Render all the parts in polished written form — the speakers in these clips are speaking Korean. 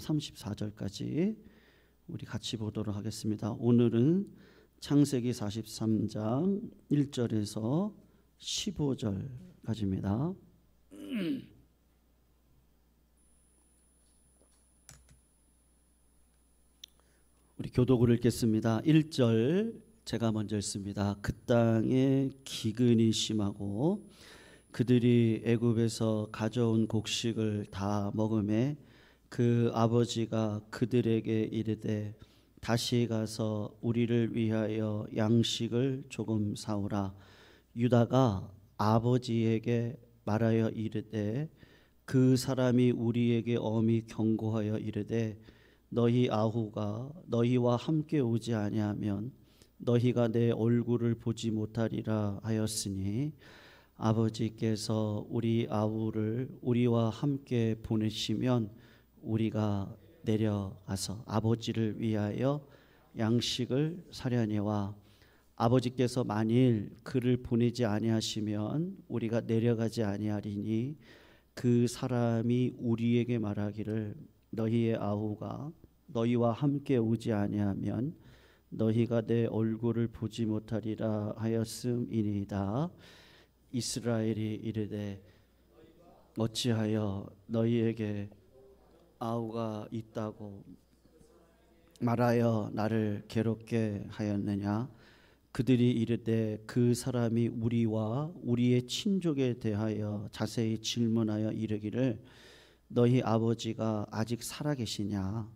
34절까지 우리 같이 보도록 하겠습니다. 오늘은 창세기 43장 1절에서 15절까지입니다. 우리 교독을 읽겠습니다. 1절 제가 먼저 읽습니다. 그 땅에 기근이 심하고 그들이 애굽에서 가져온 곡식을 다 먹음에 그 아버지가 그들에게 이르되 다시 가서 우리를 위하여 양식을 조금 사오라. 유다가 아버지에게 말하여 이르되 그 사람이 우리에게 엄히 경고하여 이르되 너희 아후가 너희와 함께 오지 아니하면 너희가 내 얼굴을 보지 못하리라 하였으니 아버지께서 우리 아우를 우리와 함께 보내시면 우리가 내려가서 아버지를 위하여 양식을 사려니와 아버지께서 만일 그를 보내지 아니하시면 우리가 내려가지 아니하리니 그 사람이 우리에게 말하기를 너희의 아우가 너희와 함께 오지 아니하면 너희가 내 얼굴을 보지 못하리라 하였음이니이다. 이스라엘이 이르되 어찌하여 너희에게 아우가 있다고 말하여 나를 괴롭게 하였느냐. 그들이 이르되 그 사람이 우리와 우리의 친족에 대하여 자세히 질문하여 이르기를 너희 아버지가 아직 살아계시냐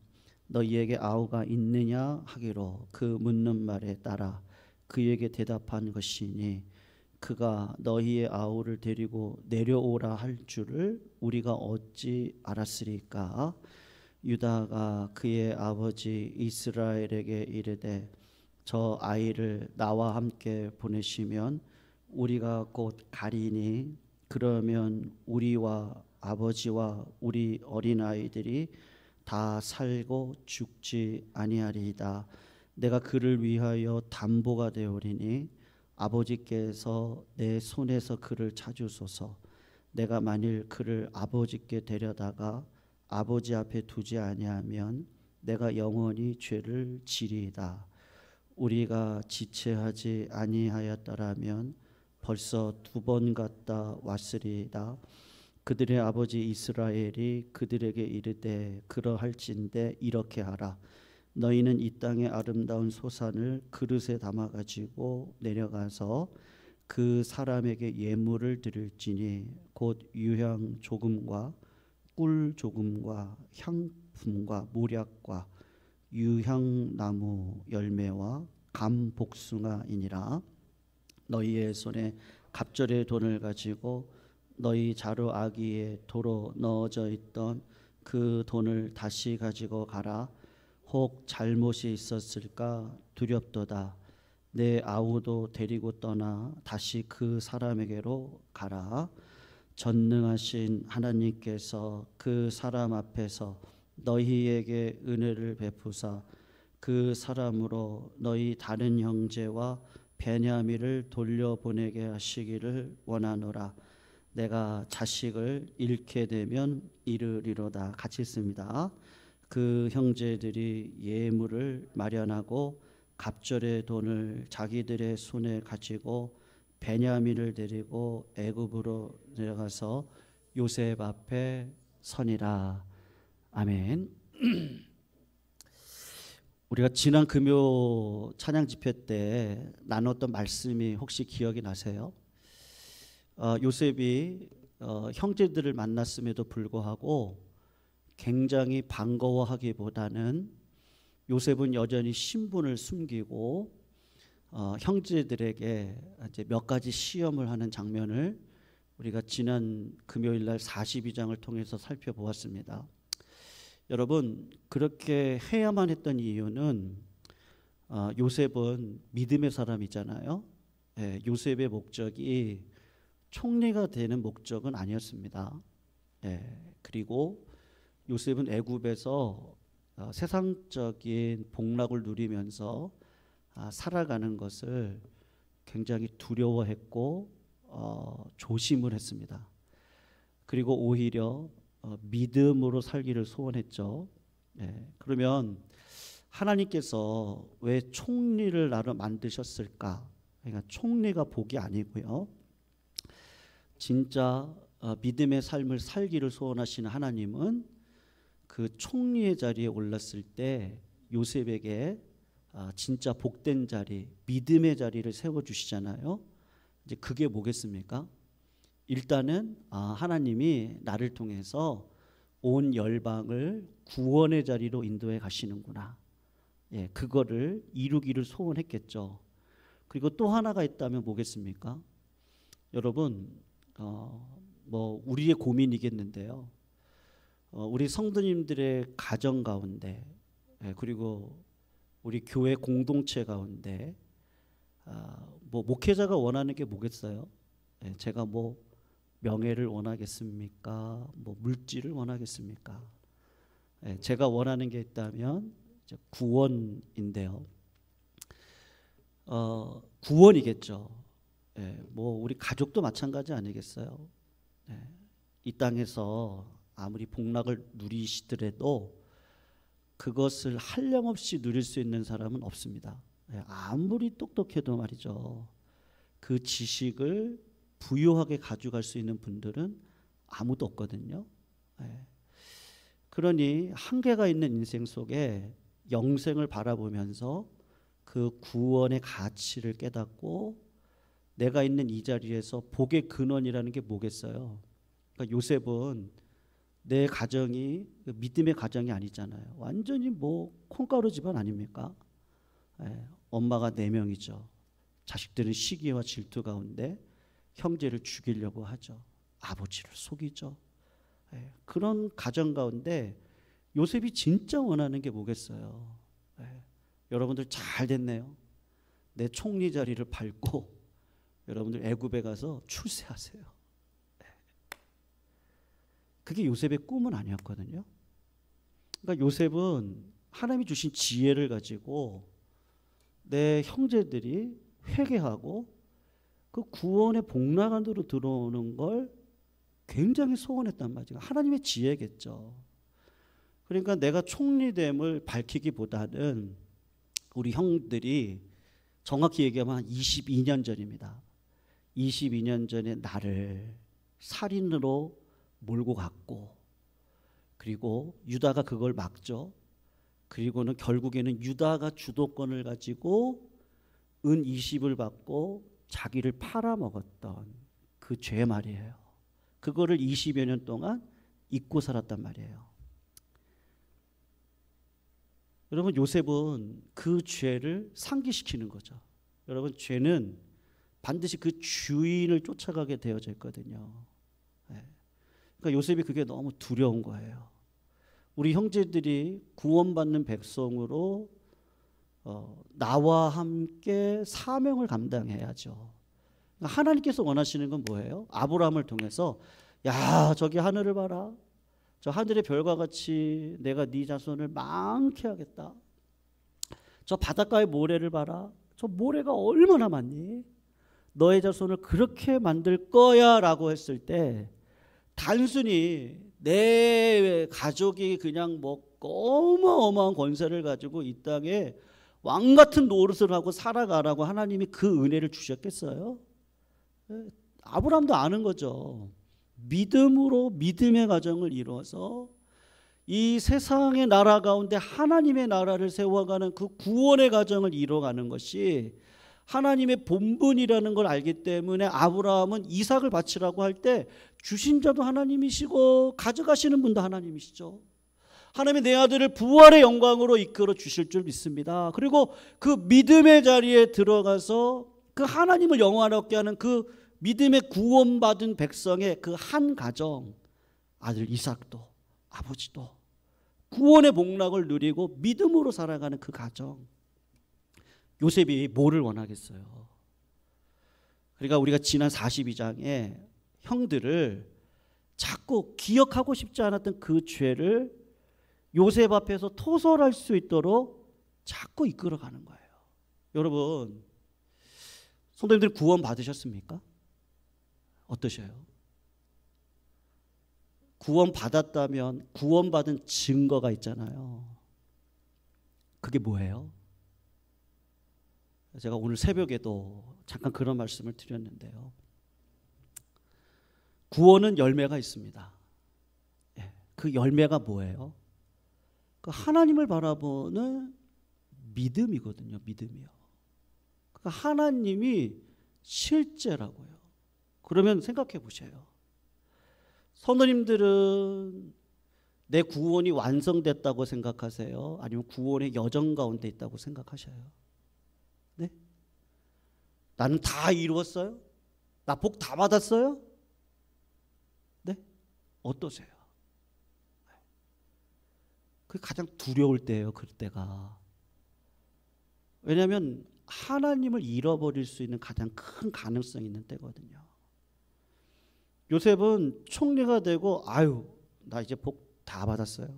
너희에게 아우가 있느냐 하기로 그 묻는 말에 따라 그에게 대답한 것이니 그가 너희의 아우를 데리고 내려오라 할 줄을 우리가 어찌 알았으리까. 유다가 그의 아버지 이스라엘에게 이르되 저 아이를 나와 함께 보내시면 우리가 곧 가리니 그러면 우리와 아버지와 우리 어린아이들이 다 살고 죽지 아니하리이다. 내가 그를 위하여 담보가 되오리니 아버지께서 내 손에서 그를 찾으소서. 내가 만일 그를 아버지께 데려다가 아버지 앞에 두지 아니하면 내가 영원히 죄를 지리이다. 우리가 지체하지 아니하였더라면 벌써 2번 갔다 왔으리이다. 그들의 아버지 이스라엘이 그들에게 이르되 그러할진대 이렇게 하라. 너희는 이 땅의 아름다운 소산을 그릇에 담아 가지고 내려가서 그 사람에게 예물을 드릴지니 곧 유향 조금과 꿀 조금과 향품과 모략과 유향나무 열매와 감 복숭아이니라. 너희의 손에 갑절의 돈을 가지고 너희 자루 아기에 도로 넣어져 있던 그 돈을 다시 가지고 가라. 혹 잘못이 있었을까 두렵도다. 내 아우도 데리고 떠나 다시 그 사람에게로 가라. 전능하신 하나님께서 그 사람 앞에서 너희에게 은혜를 베푸사 그 사람으로 너희 다른 형제와 베냐민을 돌려보내게 하시기를 원하노라. 내가 자식을 잃게 되면 이르리로다. 같이 있습니다. 그 형제들이 예물을 마련하고 갑절의 돈을 자기들의 손에 가지고 베냐민을 데리고 애굽으로 내려가서 요셉 앞에 서니라. 아멘. 우리가 지난 금요 찬양 집회 때 나눴던 말씀이 혹시 기억이 나세요? 요셉이 형제들을 만났음에도 불구하고 굉장히 반가워하기보다는 요셉은 여전히 신분을 숨기고 형제들에게 이제 몇 가지 시험을 하는 장면을 우리가 지난 금요일 날 42장을 통해서 살펴보았습니다. 여러분, 그렇게 해야만 했던 이유는 요셉은 믿음의 사람이잖아요. 요셉의 목적이 총리가 되는 목적은 아니었습니다. 그리고 요셉은 애굽에서 세상적인 복락을 누리면서 살아가는 것을 굉장히 두려워했고 조심을 했습니다. 그리고 오히려 믿음으로 살기를 소원했죠. 그러면 하나님께서 왜 총리를 나를 만드셨을까? 그러니까 총리가 복이 아니고요. 진짜 믿음의 삶을 살기를 소원하시는 하나님은 그 총리의 자리에 올랐을 때 요셉에게 진짜 복된 자리, 믿음의 자리를 세워주시잖아요. 이제 그게 뭐겠습니까? 일단은 하나님이 나를 통해서 온 열방을 구원의 자리로 인도해 가시는구나. 그거를 이루기를 소원했겠죠. 그리고 또 하나가 있다면 뭐겠습니까? 여러분, 우리의 고민이겠는데요. 우리 성도님들의 가정 가운데, 그리고 우리 교회 공동체 가운데, 목회자가 원하는 게 뭐겠어요? 제가 명예를 원하겠습니까? 물질을 원하겠습니까? 제가 원하는 게 있다면 구원인데요. 구원이겠죠. 우리 가족도 마찬가지 아니겠어요? 이 땅에서 아무리 복락을 누리시더라도 그것을 한량없이 누릴 수 있는 사람은 없습니다. 아무리 똑똑해도 말이죠. 그 지식을 부유하게 가져갈 수 있는 분들은 아무도 없거든요. 그러니 한계가 있는 인생 속에 영생을 바라보면서 그 구원의 가치를 깨닫고 내가 있는 이 자리에서 복의 근원이라는 게 뭐겠어요? 그러니까 요셉은 내 가정이 믿음의 가정이 아니잖아요. 완전히 콩가루 집안 아닙니까? 엄마가 4명이죠. 자식들은 시기와 질투 가운데 형제를 죽이려고 하죠. 아버지를 속이죠. 그런 가정 가운데 요셉이 진짜 원하는 게 뭐겠어요? 여러분들 잘 됐네요. 내 총리 자리를 밟고 여러분들 애굽에 가서 출세하세요. 그게 요셉의 꿈은 아니었거든요. 그러니까 요셉은 하나님이 주신 지혜를 가지고 내 형제들이 회개하고 그 구원의 복락안으로 들어오는 걸 굉장히 소원했단 말이죠. 하나님의 지혜겠죠. 그러니까 내가 총리됨을 밝히기보다는 우리 형들이 정확히 얘기하면 한 22년 전입니다. 22년 전에 나를 살인으로 몰고 갔고, 그리고 유다가 그걸 막죠. 그리고는 결국에는 유다가 주도권을 가지고 은 20을 받고 자기를 팔아먹었던 그 죄 말이에요. 그거를 20여 년 동안 잊고 살았단 말이에요. 여러분, 요셉은 그 죄를 상기시키는 거죠. 여러분, 죄는 반드시 그 주인을 쫓아가게 되어져 있거든요. 그러니까 요셉이 그게 너무 두려운 거예요. 우리 형제들이 구원받는 백성으로 나와 함께 사명을 감당해야죠. 그러니까 하나님께서 원하시는 건 뭐예요? 아브라함을 통해서 야, 저기 하늘을 봐라. 저 하늘의 별과 같이 내가 네 자손을 많게 하겠다. 저 바닷가의 모래를 봐라. 저 모래가 얼마나 많니? 너의 자손을 그렇게 만들 거야 라고 했을 때 단순히 내 가족이 그냥 어마어마한 권세를 가지고 이 땅에 왕같은 노릇을 하고 살아가라고 하나님이 그 은혜를 주셨겠어요? 아브라함도 아는 거죠. 믿음으로 믿음의 가정을 이루어서 이 세상의 나라 가운데 하나님의 나라를 세워가는 그 구원의 가정을 이루어가는 것이 하나님의 본분이라는 걸 알기 때문에 아브라함은 이삭을 바치라고 할 때 주신 자도 하나님이시고 가져가시는 분도 하나님이시죠. 하나님이 내 아들을 부활의 영광으로 이끌어 주실 줄 믿습니다. 그리고 그 믿음의 자리에 들어가서 그 하나님을 영화롭게 하는 그 믿음의 구원받은 백성의 그 한 가정, 아들 이삭도 아버지도 구원의 복락을 누리고 믿음으로 살아가는 그 가정. 요셉이 뭐를 원하겠어요? 그러니까 우리가 지난 42장에 형들을 자꾸 기억하고 싶지 않았던 그 죄를 요셉 앞에서 토설할 수 있도록 자꾸 이끌어가는 거예요. 여러분, 성도님들 구원 받으셨습니까? 어떠셔요? 구원받았다면 구원받은 증거가 있잖아요. 그게 뭐예요? 제가 오늘 새벽에도 잠깐 그런 말씀을 드렸는데요. 구원은 열매가 있습니다. 그 열매가 뭐예요? 그 하나님을 바라보는 믿음이거든요. 믿음이요. 그러니까 하나님이 실제라고요. 그러면 생각해 보세요. 성도님들은 내 구원이 완성됐다고 생각하세요? 아니면 구원의 여정 가운데 있다고 생각하셔요? 네? 나는 다 이루었어요? 나 복 다 받았어요? 네? 어떠세요? 그게 가장 두려울 때예요. 그때가. 왜냐하면 하나님을 잃어버릴 수 있는 가장 큰 가능성이 있는 때거든요. 요셉은 총리가 되고 아유 나 이제 복 다 받았어요.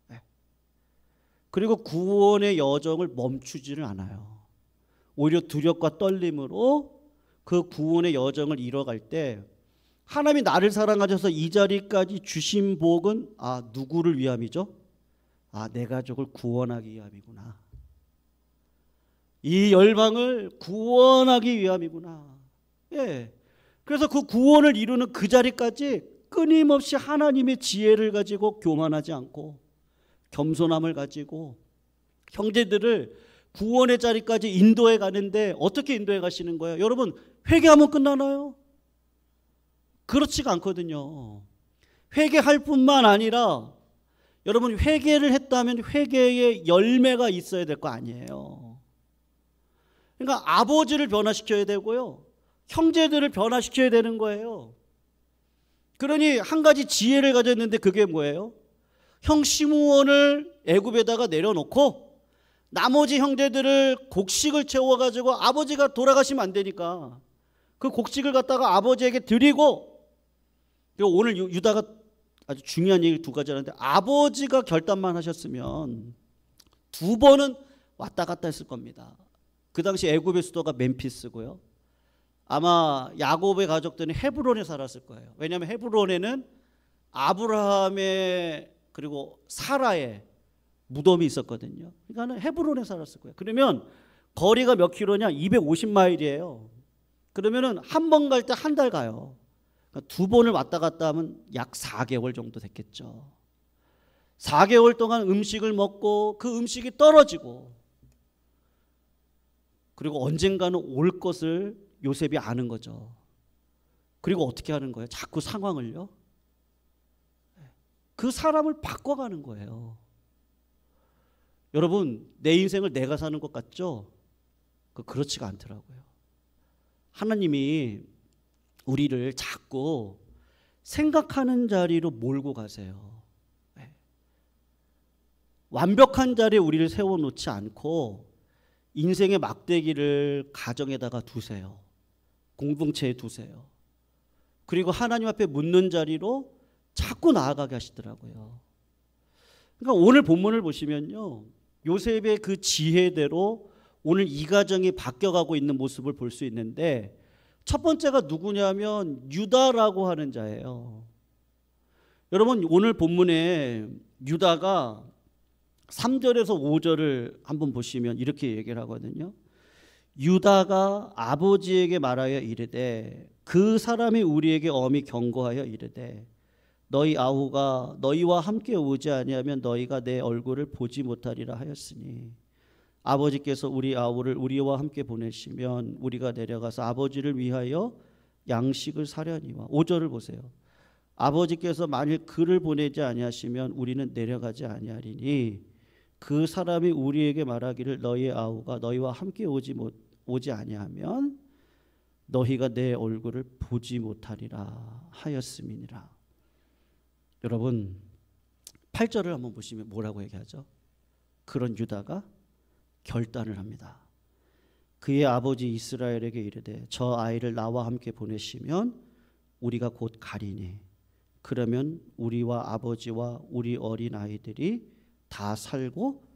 네. 그리고 구원의 여정을 멈추지를 않아요. 오히려 두렵과 떨림으로 그 구원의 여정을 이뤄갈 때 하나님이 나를 사랑하셔서 이 자리까지 주신 복은 누구를 위함이죠? 내 가족을 구원하기 위함이구나. 이 열방을 구원하기 위함이구나. 예. 그래서 그 구원을 이루는 그 자리까지 끊임없이 하나님의 지혜를 가지고 교만하지 않고 겸손함을 가지고 형제들을 구원의 자리까지 인도해 가는데 어떻게 인도해 가시는 거예요? 여러분 회개하면 끝나나요? 그렇지가 않거든요. 회개할 뿐만 아니라 여러분 회개를 했다면 회개의 열매가 있어야 될 거 아니에요. 그러니까 아버지를 변화시켜야 되고요. 형제들을 변화시켜야 되는 거예요. 그러니 한 가지 지혜를 가졌는데 그게 뭐예요? 형 시므온을 애굽에다가 내려놓고 나머지 형제들을 곡식을 채워가지고 아버지가 돌아가시면 안 되니까 그 곡식을 갖다가 아버지에게 드리고 오늘 유다가 아주 중요한 얘기 두 가지 하는데 아버지가 결단만 하셨으면 두 번은 왔다 갔다 했을 겁니다. 그 당시 애굽의 수도가 멤피스고요. 아마 야곱의 가족들은 헤브론에 살았을 거예요. 왜냐하면 헤브론에는 아브라함의 그리고 사라의 무덤이 있었거든요. 그러니까 헤브론에 살았을 거예요. 그러면 거리가 몇 킬로냐? 250마일이에요. 그러면은 한 번 갈 때 한 달 가요. 그러니까 두 번을 왔다 갔다 하면 약 4개월 정도 됐겠죠. 4개월 동안 음식을 먹고 그 음식이 떨어지고 그리고 언젠가는 올 것을 요셉이 아는 거죠. 그리고 어떻게 하는 거예요? 자꾸 상황을요. 그 사람을 바꿔가는 거예요. 여러분 내 인생을 내가 사는 것 같죠? 그렇지가 않더라고요. 하나님이 우리를 자꾸 생각하는 자리로 몰고 가세요. 완벽한 자리에 우리를 세워놓지 않고 인생의 막대기를 가정에다가 두세요. 공동체에 두세요. 그리고 하나님 앞에 묻는 자리로 자꾸 나아가게 하시더라고요. 그러니까 오늘 본문을 보시면요. 요셉의 그 지혜대로 오늘 이 가정이 바뀌어가고 있는 모습을 볼 수 있는데 첫 번째가 누구냐면 유다라고 하는 자예요. 여러분 오늘 본문에 유다가 3절에서 5절을 한번 보시면 이렇게 얘기를 하거든요. 유다가 아버지에게 말하여 이르되 그 사람이 우리에게 엄히 경고하여 이르되 너희 아우가 너희와 함께 오지 아니하면 너희가 내 얼굴을 보지 못하리라 하였으니 아버지께서 우리 아우를 우리와 함께 보내시면 우리가 내려가서 아버지를 위하여 양식을 사려니와 5절을 보세요. 아버지께서 만일 그를 보내지 아니하시면 우리는 내려가지 아니하리니 그 사람이 우리에게 말하기를 너희의 아우가 너희와 함께 오지 아니하면 너희가 내 얼굴을 보지 못하리라 하였음이니라. 여러분 8절을 한번 보시면 뭐라고 얘기하죠? 그런 유다가 결단을 합니다. 그의 아버지 이스라엘에게 이르되 저 아이를 나와 함께 보내시면 우리가 곧 가리니 그러면 우리와 아버지와 우리 어린 아이들이 다 살고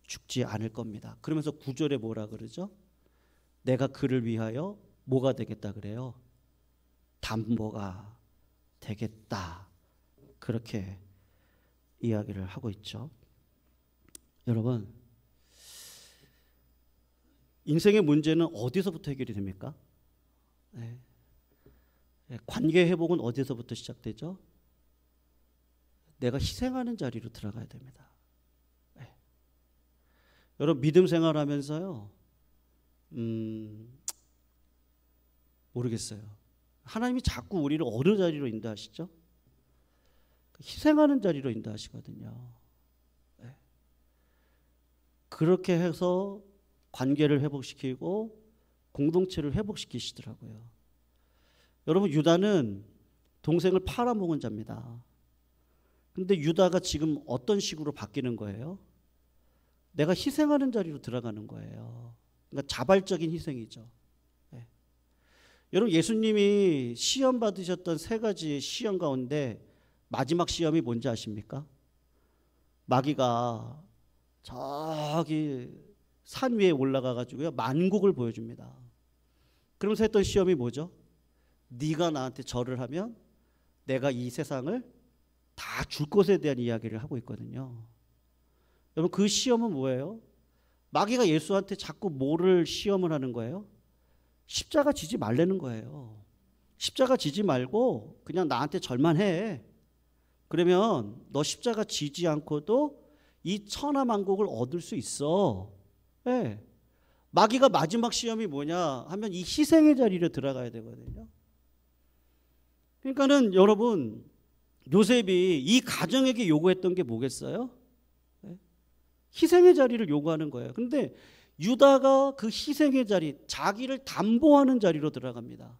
죽지 않을 겁니다. 그러면서 9절에 뭐라 그러죠? 내가 그를 위하여 뭐가 되겠다 그래요? 담보가 되겠다 그렇게 이야기를 하고 있죠. 여러분, 인생의 문제는 어디서부터 해결이 됩니까? 네. 관계 회복은 어디서부터 시작되죠? 내가 희생하는 자리로 들어가야 됩니다. 네. 여러분, 믿음 생활하면서요, 모르겠어요. 하나님이 자꾸 우리를 어느 자리로 인도하시죠? 희생하는 자리로 인도하시거든요. 네. 그렇게 해서 관계를 회복시키고 공동체를 회복시키시더라고요. 여러분, 유다는 동생을 팔아먹은 자입니다. 근데 유다가 지금 어떤 식으로 바뀌는 거예요? 내가 희생하는 자리로 들어가는 거예요. 그러니까 자발적인 희생이죠. 네. 여러분, 예수님이 시험 받으셨던 3가지 시험 가운데 마지막 시험이 뭔지 아십니까? 마귀가 저기 산 위에 올라가 가지고요, 만국을 보여줍니다. 그러면서 했던 시험이 뭐죠? 네가 나한테 절을 하면 내가 이 세상을 다 줄 것에 대한 이야기를 하고 있거든요. 여러분, 그 시험은 뭐예요? 마귀가 예수한테 자꾸 뭐를 시험을 하는 거예요? 십자가 지지 말라는 거예요. 십자가 지지 말고 그냥 나한테 절만 해. 그러면 너 십자가 지지 않고도 이 천하만국을 얻을 수 있어. 네. 마귀가 마지막 시험이 뭐냐 하면 이 희생의 자리로 들어가야 되거든요. 그러니까는 여러분, 요셉이 이 가정에게 요구했던 게 뭐겠어요? 네? 희생의 자리를 요구하는 거예요. 근데 유다가 그 희생의 자리, 자기를 담보하는 자리로 들어갑니다.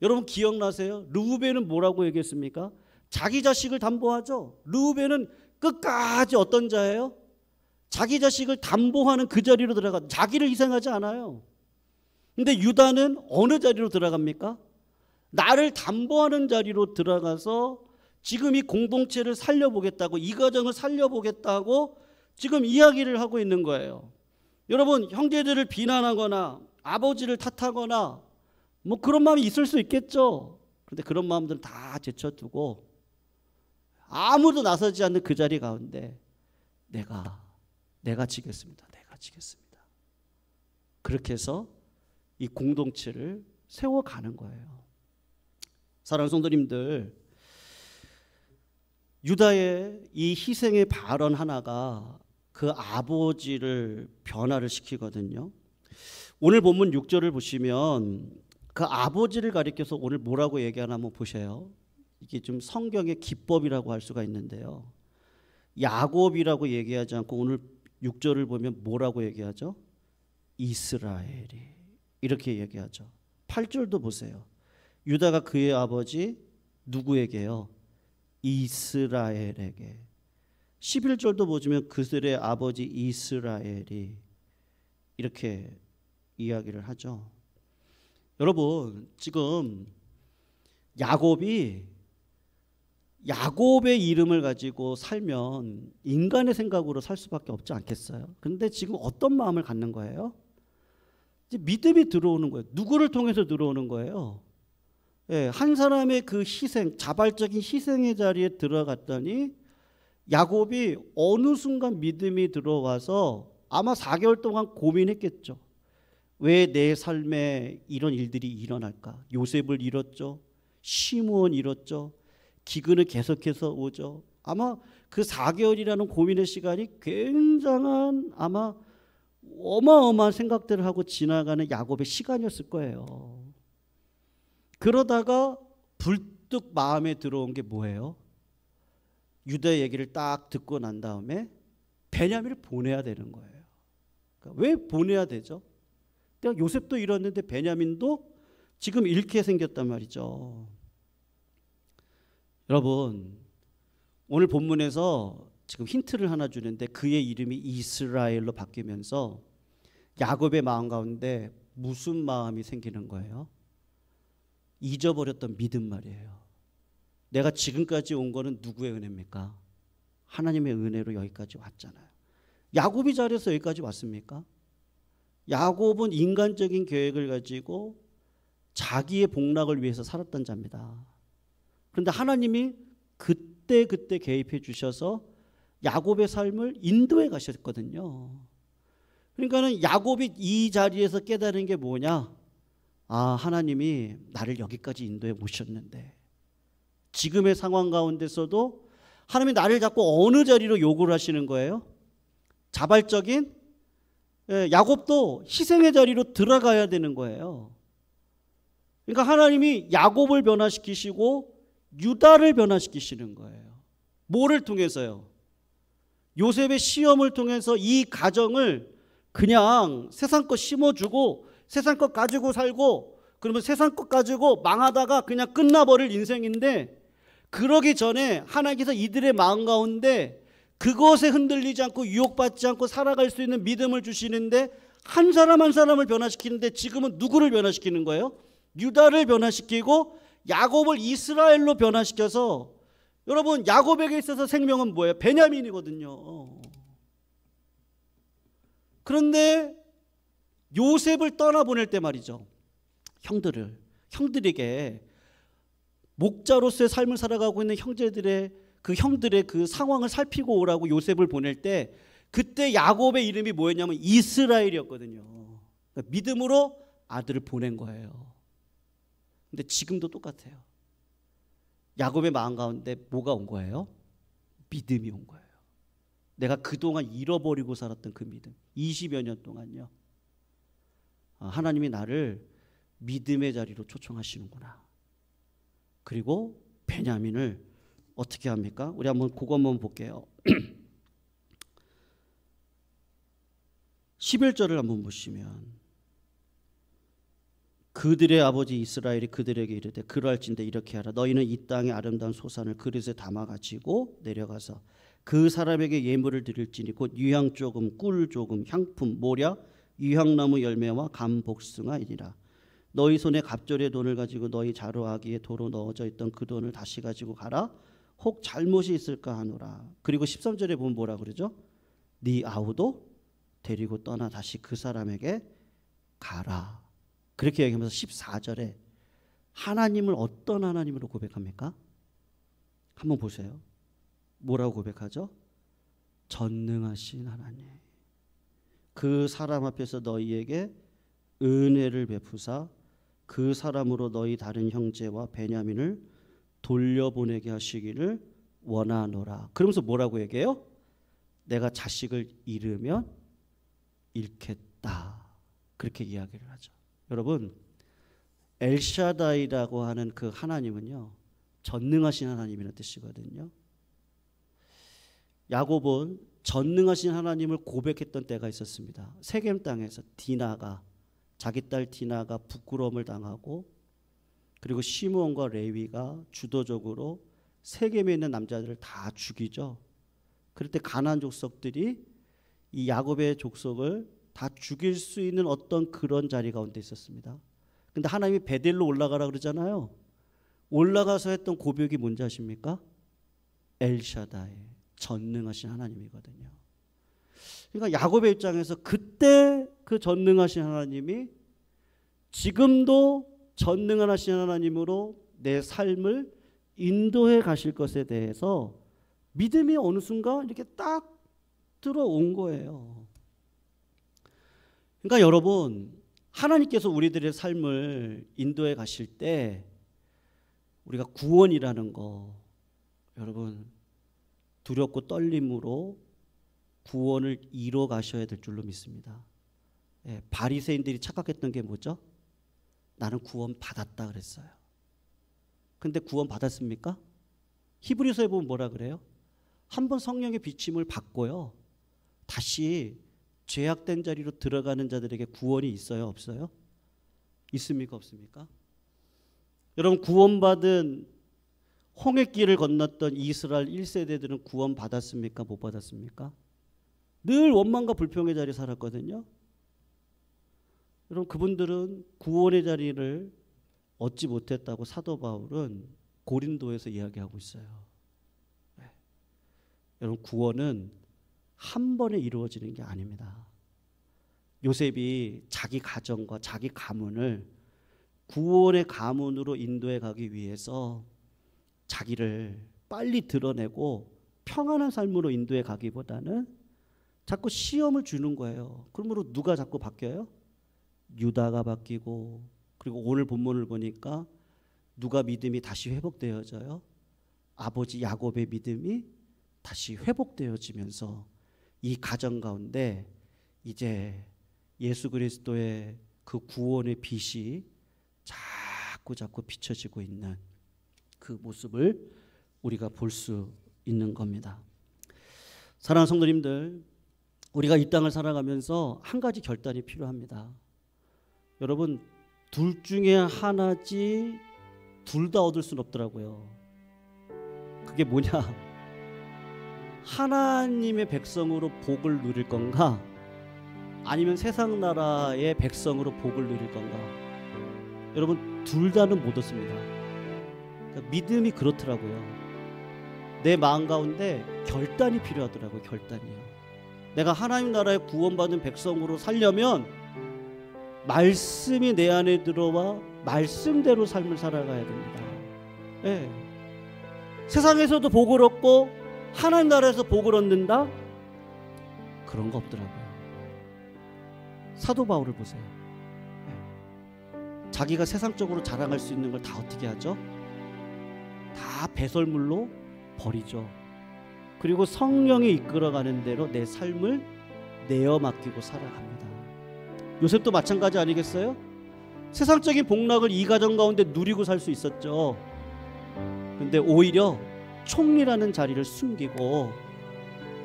여러분, 기억나세요? 르우벤은 뭐라고 얘기했습니까? 자기 자식을 담보하죠. 르우벤은 끝까지 어떤 자예요? 자기 자식을 담보하는 그 자리로 들어가, 자기를 희생하지 않아요. 근데 유다는 어느 자리로 들어갑니까? 나를 담보하는 자리로 들어가서 지금 이 공동체를 살려보겠다고, 이 가정을 살려보겠다고 지금 이야기를 하고 있는 거예요. 여러분, 형제들을 비난하거나 아버지를 탓하거나 뭐 그런 마음이 있을 수 있겠죠. 그런데 그런 마음들은 다 제쳐두고 아무도 나서지 않는 그 자리 가운데 내가 지겠습니다. 내가 지겠습니다. 그렇게 해서 이 공동체를 세워가는 거예요. 사랑하는 성도님들, 유다의 이 희생의 발언 하나가 그 아버지를 변화를 시키거든요. 오늘 본문 6절을 보시면 그 아버지를 가리켜서 오늘 뭐라고 얘기하나 한번 보세요. 이게 좀 성경의 기법이라고 할 수가 있는데요. 야곱이라고 얘기하지 않고 오늘 6절을 보면 뭐라고 얘기하죠? 이스라엘이, 이렇게 얘기하죠. 8절도 보세요. 유다가 그의 아버지 누구에게요? 이스라엘에게. 11절도 보시면 그들의 아버지 이스라엘이, 이렇게 이야기를 하죠. 여러분, 지금 야곱의 이름을 가지고 살면 인간의 생각으로 살 수밖에 없지 않겠어요? 근데 지금 어떤 마음을 갖는 거예요? 이제 믿음이 들어오는 거예요. 누구를 통해서 들어오는 거예요? 예, 한 사람의 그 희생, 자발적인 희생의 자리에 들어갔더니 야곱이 어느 순간 믿음이 들어와서 아마 4개월 동안 고민했겠죠. 왜 내 삶에 이런 일들이 일어날까? 요셉을 잃었죠. 시므온 잃었죠. 기근을 계속해서 오죠. 아마 그 4개월이라는 고민의 시간이 굉장한, 아마 어마어마한 생각들을 하고 지나가는 야곱의 시간이었을 거예요. 그러다가 불뚝 마음에 들어온 게 뭐예요? 유다의 얘기를 딱 듣고 난 다음에 베냐민을 보내야 되는 거예요. 그러니까 왜 보내야 되죠? 그러니까 요셉도 잃었는데 베냐민도 지금 잃게 생겼단 말이죠. 여러분, 오늘 본문에서 지금 힌트를 하나 주는데 그의 이름이 이스라엘로 바뀌면서 야곱의 마음 가운데 무슨 마음이 생기는 거예요? 잊어버렸던 믿음 말이에요. 내가 지금까지 온 거는 누구의 은혜입니까? 하나님의 은혜로 여기까지 왔잖아요. 야곱이 잘해서 여기까지 왔습니까? 야곱은 인간적인 계획을 가지고 자기의 복락을 위해서 살았던 자입니다. 그런데 하나님이 그때 개입해 주셔서 야곱의 삶을 인도해 가셨거든요. 그러니까는 야곱이 이 자리에서 깨달은 게 뭐냐? 아, 하나님이 나를 여기까지 인도해 모셨는데 지금의 상황 가운데서도 하나님이 나를 자꾸 어느 자리로 요구를 하시는 거예요? 자발적인, 야곱도 희생의 자리로 들어가야 되는 거예요. 그러니까 하나님이 야곱을 변화시키시고 유다를 변화시키시는 거예요. 뭐를 통해서요? 요셉의 시험을 통해서 이 가정을 그냥 세상 것 심어주고 세상 것 가지고 살고 그러면 세상 것 가지고 망하다가 그냥 끝나버릴 인생인데, 그러기 전에 하나님께서 이들의 마음 가운데 그것에 흔들리지 않고 유혹받지 않고 살아갈 수 있는 믿음을 주시는데, 한 사람 한 사람을 변화시키는데 지금은 누구를 변화시키는 거예요? 유다를 변화시키고 야곱을 이스라엘로 변화시켜서, 여러분 야곱에게 있어서 생명은 뭐예요? 베냐민이거든요. 그런데 요셉을 떠나보낼 때 말이죠, 형들에게 목자로서의 삶을 살아가고 있는 형들의 그 상황을 살피고 오라고 요셉을 보낼 때, 그때 야곱의 이름이 뭐였냐면 이스라엘이었거든요. 그러니까 믿음으로 아들을 보낸 거예요. 근데 지금도 똑같아요. 야곱의 마음 가운데 뭐가 온 거예요? 믿음이 온 거예요. 내가 그동안 잃어버리고 살았던 그 믿음, 20여 년 동안요. 하나님이 나를 믿음의 자리로 초청하시는구나. 그리고 베냐민을 어떻게 합니까? 우리 한번 그거 한번 볼게요. 11절을 한번 보시면, 그들의 아버지 이스라엘이 그들에게 이르되 그러할진대 이렇게 하라. 너희는 이 땅의 아름다운 소산을 그릇에 담아 가지고 내려가서 그 사람에게 예물을 드릴지니 곧 유향 조금, 꿀 조금, 향품, 모략, 유향나무 열매와 감복숭아이니라. 너희 손에 갑절의 돈을 가지고 너희 자루아기에 도로 넣어져 있던 그 돈을 다시 가지고 가라. 혹 잘못이 있을까 하노라. 그리고 13절에 보면 뭐라 그러죠? 네 아우도 데리고 떠나 다시 그 사람에게 가라. 그렇게 얘기하면서 14절에 하나님을 어떤 하나님으로 고백합니까? 한번 보세요. 뭐라고 고백하죠? 전능하신 하나님. 그 사람 앞에서 너희에게 은혜를 베푸사 그 사람으로 너희 다른 형제와 베냐민을 돌려보내게 하시기를 원하노라. 그러면서 뭐라고 얘기해요? 내가 자식을 잃으면 잃겠다. 그렇게 이야기를 하죠. 여러분, 엘샤다이라고 하는 그 하나님은요, 전능하신 하나님이라는 뜻이거든요. 야곱은 전능하신 하나님을 고백했던 때가 있었습니다. 세겜 땅에서 자기 딸 디나가 부끄러움을 당하고, 그리고 시므온과 레위가 주도적으로 세겜에 있는 남자들을 다 죽이죠. 그럴 때 가나안 족속들이 이 야곱의 족속을 다 죽일 수 있는 어떤 그런 자리 가운데 있었습니다. 근데 하나님이 베델로 올라가라 그러잖아요. 올라가서 했던 고백이 뭔지 아십니까? 엘샤다이, 전능하신 하나님이거든요. 그러니까 야곱의 입장에서 그때 그 전능하신 하나님이 지금도 전능하신 하나님으로 내 삶을 인도해 가실 것에 대해서 믿음이 어느 순간 이렇게 딱 들어온 거예요. 그러니까 여러분, 하나님께서 우리들의 삶을 인도해 가실 때 우리가 구원이라는 거, 여러분 두렵고 떨림으로 구원을 이뤄 가셔야 될 줄로 믿습니다. 바리새인들이 착각했던 게 뭐죠? 나는 구원 받았다 그랬어요. 근데 구원 받았습니까? 히브리서에 보면 뭐라 그래요? 한번 성령의 비침을 받고요, 다시 죄악된 자리로 들어가는 자들에게 구원이 있어요, 없어요? 있습니까, 없습니까? 여러분, 구원받은 홍해길을 건넜던 이스라엘 1세대들은 구원 받았습니까, 못 받았습니까? 늘 원망과 불평의 자리에 살았거든요. 여러분, 그분들은 구원의 자리를 얻지 못했다고 사도 바울은 고린도에서 이야기하고 있어요. 네. 여러분, 구원은 한 번에 이루어지는 게 아닙니다. 요셉이 자기 가정과 자기 가문을 구원의 가문으로 인도해 가기 위해서 자기를 빨리 드러내고 평안한 삶으로 인도해 가기보다는 자꾸 시험을 주는 거예요. 그러므로 누가 자꾸 바뀌어요? 유다가 바뀌고, 그리고 오늘 본문을 보니까 누가 믿음이 다시 회복되어져요? 아버지 야곱의 믿음이 다시 회복되어지면서 이 가정 가운데 이제 예수 그리스도의 그 구원의 빛이 자꾸 비춰지고 있는 그 모습을 우리가 볼 수 있는 겁니다. 사랑하는 성도님들, 우리가 이 땅을 살아가면서 한 가지 결단이 필요합니다. 여러분, 둘 중에 하나지 둘 다 얻을 수는 없더라고요. 그게 뭐냐? 하나님의 백성으로 복을 누릴 건가? 아니면 세상 나라의 백성으로 복을 누릴 건가? 여러분, 둘 다는 못 얻습니다. 그러니까 믿음이 그렇더라고요. 내 마음 가운데 결단이 필요하더라고요. 결단이요. 내가 하나님 나라의 구원받은 백성으로 살려면 말씀이 내 안에 들어와 말씀대로 삶을 살아가야 됩니다. 네. 세상에서도 복을 얻고 하나님 나라에서 복을 얻는다? 그런 거 없더라고요. 사도 바울을 보세요. 네. 자기가 세상적으로 자랑할 수 있는 걸 다 어떻게 하죠? 다 배설물로 버리죠. 그리고 성령이 이끌어가는 대로 내 삶을 내어 맡기고 살아갑니다. 요셉도 마찬가지 아니겠어요? 세상적인 복락을 이 가정 가운데 누리고 살 수 있었죠. 근데 오히려 총리라는 자리를 숨기고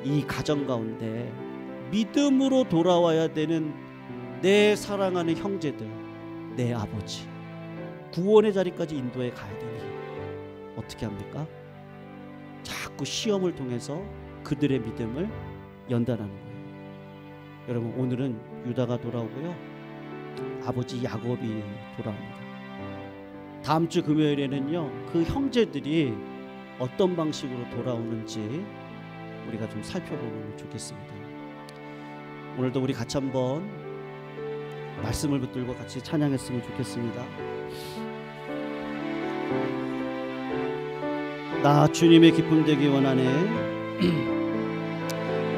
이 가정 가운데 믿음으로 돌아와야 되는 내 사랑하는 형제들, 내 아버지, 구원의 자리까지 인도해 가야 되니 어떻게 합니까? 자꾸 시험을 통해서 그들의 믿음을 연단하는 거예요. 여러분, 오늘은 유다가 돌아오고요, 아버지 야곱이 돌아옵니다. 다음 주 금요일에는요, 그 형제들이 어떤 방식으로 돌아오는지 우리가 좀 살펴보면 좋겠습니다. 오늘도 우리 같이 한번 말씀을 붙들고 같이 찬양했으면 좋겠습니다. 나 주님의 기쁨 되기 원하네.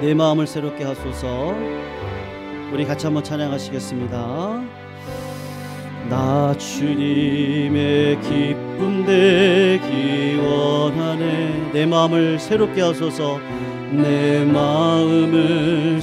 내 마음을 새롭게 하소서. 우리 같이 한번 찬양하시겠습니다. 나 주님의 기쁨 되기 원하네. 내 마음을 새롭게 하소서. 내 마음을